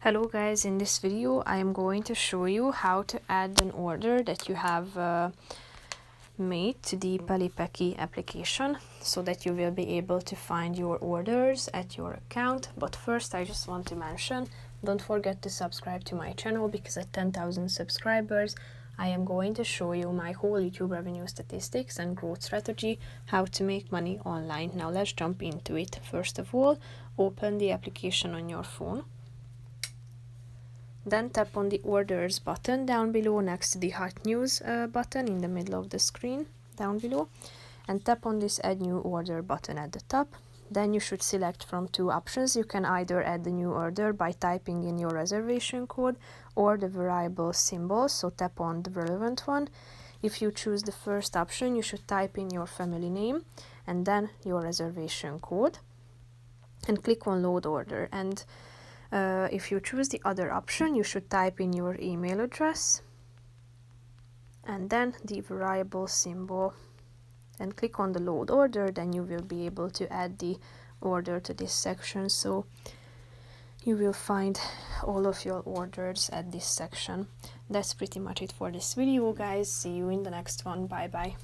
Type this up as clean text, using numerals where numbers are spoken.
Hello guys, in this video I am going to show you how to add an order that you have made to the Pelipecky application so that you will be able to find your orders at your account. But first I just want to mention, don't forget to subscribe to my channel because at 10,000 subscribers I am going to show you my whole YouTube revenue statistics and growth strategy, how to make money online. Now let's jump into it. First of all, open the application on your phone. Then tap on the orders button down below next to the hot news button in the middle of the screen down below, and tap on this add new order button at the top. Then you should select from two options. You can either add the new order by typing in your reservation code or the variable symbol, so tap on the relevant one. If you choose the first option, you should type in your family name and then your reservation code and click on load order. And if you choose the other option, you should type in your email address and then the variable symbol and click on the load order. Then you will be able to add the order to this section, so you will find all of your orders at this section. That's pretty much it for this video, guys. See you in the next one. Bye bye.